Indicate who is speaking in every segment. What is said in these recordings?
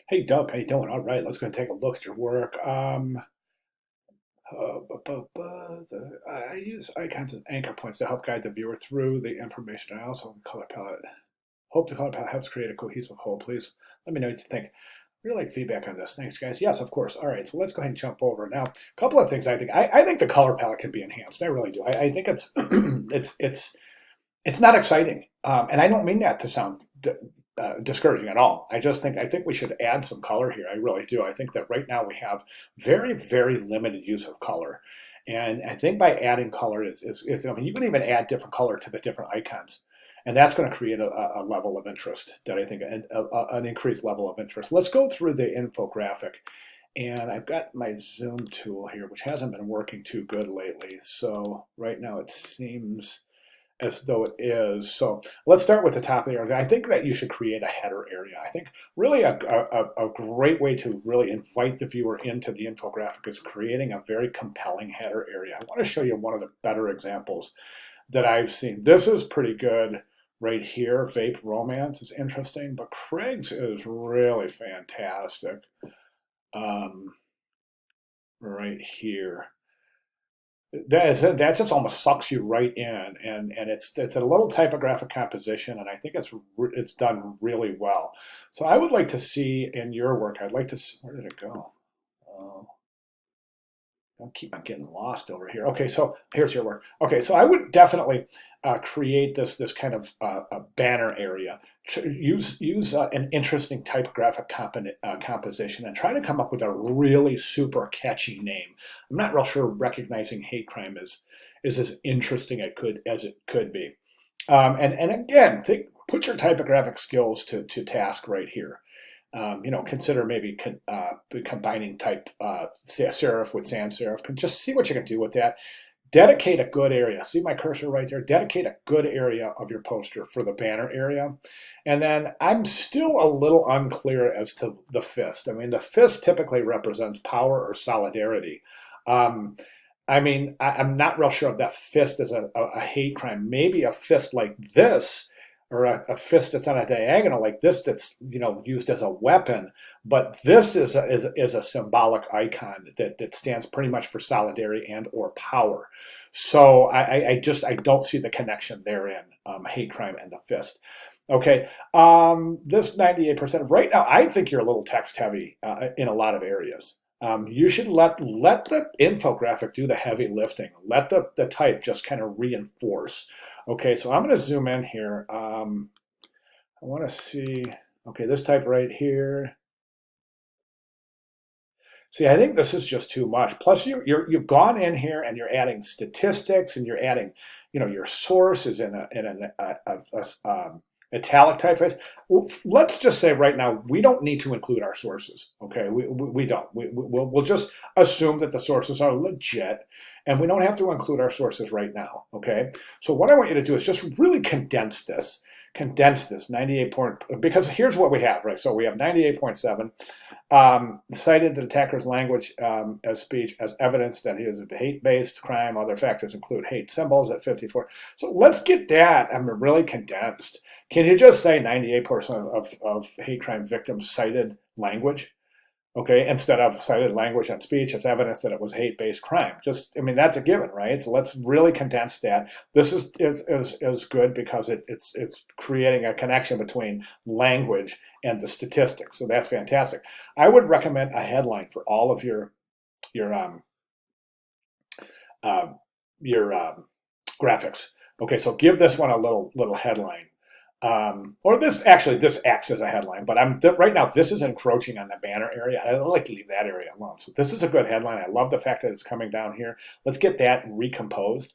Speaker 1: Hey Doug, how you doing? All right, let's go and take a look at your work. I use icons as anchor points to help guide the viewer through the information. I also color palette. Hope the color palette helps create a cohesive whole. Please let me know what you think. Really like feedback on this. Thanks, guys. Yes, of course. All right, so let's go ahead and jump over now. A couple of things I think. I think the color palette can be enhanced. I really do. I think it's it's not exciting, and I don't mean that to sound discouraging at all. I think we should add some color here. I really do. I think that right now we have very limited use of color, and I think by adding color is I mean you can even add different color to the different icons, and that's going to create a level of interest that I think an increased level of interest. Let's go through the infographic. And I've got my zoom tool here, which hasn't been working too good lately. So right now it seems as though it is. So let's start with the top of the area. I think that you should create a header area. I think really a great way to really invite the viewer into the infographic is creating a very compelling header area. I want to show you one of the better examples that I've seen. This is pretty good right here. Vape Romance is interesting, but Craig's is really fantastic right here. That just almost sucks you right in, and it's a little typographic composition, and I think it's done really well. So I would like to see in your work. I'd like to see, where did it go? Oh, I'll keep on getting lost over here. Okay, so here's your work. Okay, so I would definitely create this kind of a banner area. Use an interesting typographic composition and try to come up with a really super catchy name. I'm not real sure recognizing hate crime is as interesting as it could be. And again, put your typographic skills to task right here. Consider maybe combining type serif with sans serif. Just see what you can do with that. Dedicate a good area. See my cursor right there? Dedicate a good area of your poster for the banner area. And then I'm still a little unclear as to the fist. I mean, the fist typically represents power or solidarity. Um, I'm not real sure if that fist is a hate crime. Maybe a fist like this, or a fist that's on a diagonal like this, that's used as a weapon. But this is a symbolic icon that stands pretty much for solidarity and or power. So I don't see the connection therein, hate crime and the fist. Okay, this 98% right now, I think you're a little text heavy in a lot of areas. You should let the infographic do the heavy lifting. Let the type just kind of reinforce. Okay, so I'm going to zoom in here. I want to see, okay, this type right here. See, I think this is just too much. Plus, you've gone in here and you're adding statistics, and you're adding, your source is in a italic typeface. Well, let's just say right now we don't need to include our sources. Okay, we don't. We'll just assume that the sources are legit, and we don't have to include our sources right now. Okay, so what I want you to do is just really condense this 98 point, because here's what we have, right? So we have 98.7. Cited the attacker's language as speech as evidence that he is a hate-based crime. Other factors include hate symbols at 54. So let's get that really condensed. Can you just say 98% of hate crime victims cited language? Okay, instead of cited language and speech as evidence that it was hate-based crime. That's a given, right? So let's really condense that. This is good because it's creating a connection between language and the statistics. So that's fantastic. I would recommend a headline for all of your uh, graphics. Okay, so give this one a little headline. Or this acts as a headline, but right now this is encroaching on the banner area. I like to leave that area alone. So this is a good headline. I love the fact that it's coming down here. Let's get that recomposed.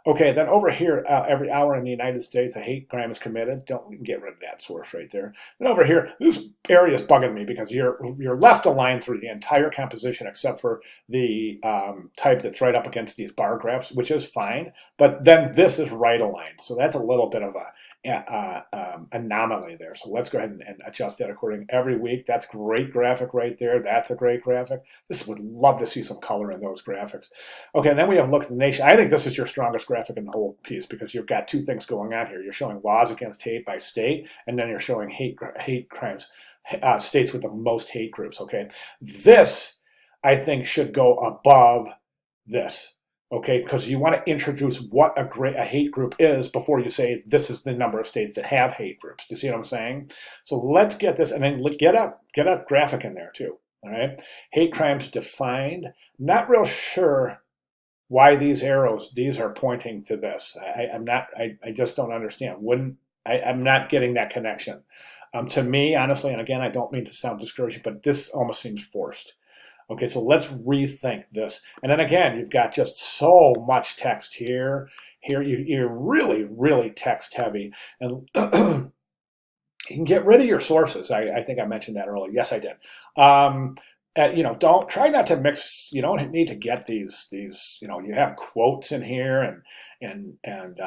Speaker 1: Okay, then over here, every hour in the United States, a hate crime is committed. Don't get rid of that source right there. And over here, this area is bugging me because you're left aligned through the entire composition except for the type that's right up against these bar graphs, which is fine. But then this is right aligned, so that's a little bit of a anomaly there. So let's go ahead and adjust that according every week. That's great graphic right there. That's a great graphic. This would love to see some color in those graphics. Okay, and then we have look at the nation. I think this is your strongest graphic in the whole piece because you've got two things going on here. You're showing laws against hate by state, and then you're showing hate crimes states with the most hate groups, okay? This, I think, should go above this, okay? Because you want to introduce what a hate group is before you say this is the number of states that have hate groups. Do you see what I'm saying? So let's get this, and then get a graphic in there too, all right? Hate crimes defined. Not real sure why these arrows, these are pointing to this. I just don't understand. I'm not getting that connection. To me, honestly, and again, I don't mean to sound discouraging, but this almost seems forced. Okay, so let's rethink this. And then again, you've got just so much text here. Here, you're really, really text heavy. And you can get rid of your sources. I think I mentioned that earlier. Yes, I did. Don't try not to mix. You don't need to get these. You have quotes in here and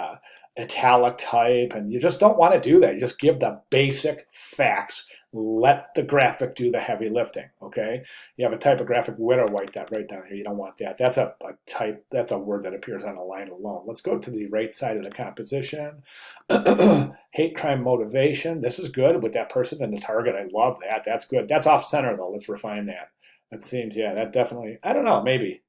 Speaker 1: italic type, and you just don't want to do that. You just give the basic facts. Let the graphic do the heavy lifting. Okay. You have a typographic width, white that right down here. You don't want that. That's a type. That's a word that appears on a line alone. Let's go to the right side of the composition. Hate crime motivation. This is good with that person and the target. I love that. That's good. That's off center though. Let's refine that. That seems, yeah, that definitely, I don't know, maybe.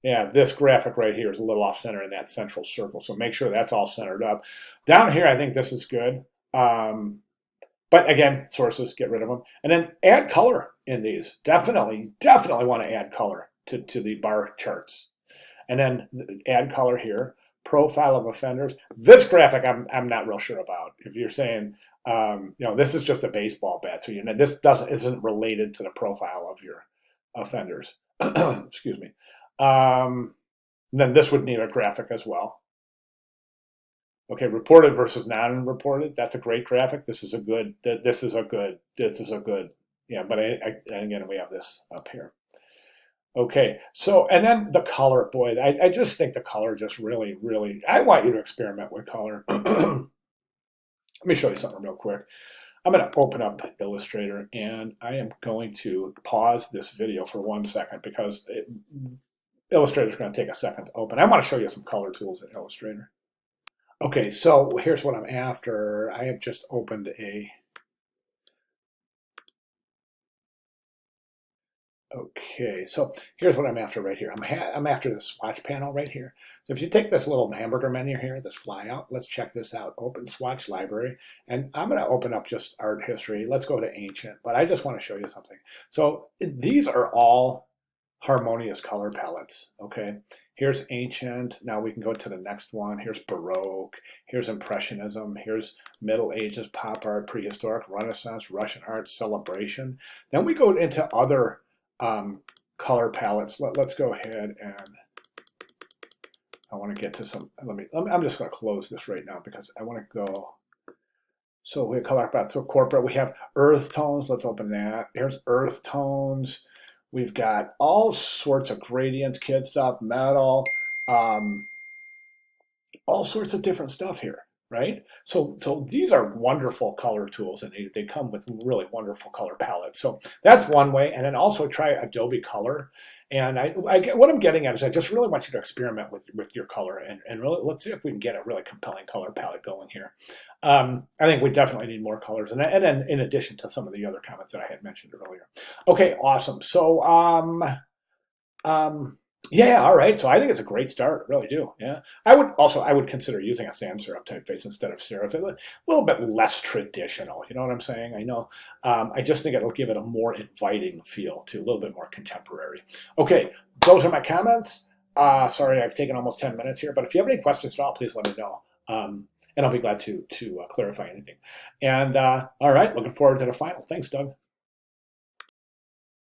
Speaker 1: Yeah, this graphic right here is a little off center in that central circle. So make sure that's all centered up. Down here, I think this is good. But again, sources, get rid of them. And then add color in these. Definitely want to add color to the bar charts. And then add color here. Profile of offenders. This graphic, I'm not real sure about. If you're saying, this is just a baseball bat, so this isn't related to the profile of your offenders. Excuse me. Then this would need a graphic as well. Okay, reported versus non-reported. That's a great graphic. This is a good. Yeah, but again, we have this up here. Okay, so, and then the color, boy, I just think the color just really, really, I want you to experiment with color. Let me show you something real quick. I'm going to open up Illustrator, and I am going to pause this video for 1 second because Illustrator is going to take a second to open. I want to show you some color tools in Illustrator. Okay, so here's what I'm after. I have just opened a Okay, so here's what I'm after right here. I'm after the swatch panel right here. So if you take this little hamburger menu here, this flyout, let's check this out. Open swatch library, and I'm going to open up just art history. Let's go to ancient, but I just want to show you something. So these are all harmonious color palettes. Okay, here's ancient. Now we can go to the next one. Here's Baroque. Here's Impressionism. Here's Middle Ages, pop art, prehistoric, Renaissance, Russian art, celebration. Then we go into other color palettes. Let's go ahead and I want to get to some. I'm just going to close this right now because I want to go. So we have color palettes. So corporate, we have earth tones. Let's open that. Here's earth tones. We've got all sorts of gradients, kid stuff, metal, all sorts of different stuff here, right? So these are wonderful color tools, and they come with really wonderful color palettes. So that's one way. And then also try Adobe Color. And what I'm getting at is I just really want you to experiment with your color and really let's see if we can get a really compelling color palette going here. I think we definitely need more colors, and then in addition to some of the other comments that I had mentioned earlier. Okay, awesome. So yeah, all right. So I think it's a great start. I really do. Yeah. I would consider using a sans serif typeface instead of serif. A little bit less traditional. You know what I'm saying? I know. I just think it'll give it a more inviting feel to a little bit more contemporary. Okay, those are my comments. Sorry, I've taken almost 10 minutes here, but if you have any questions at all, please let me know. And I'll be glad to clarify anything. And all right, looking forward to the final. Thanks, Doug.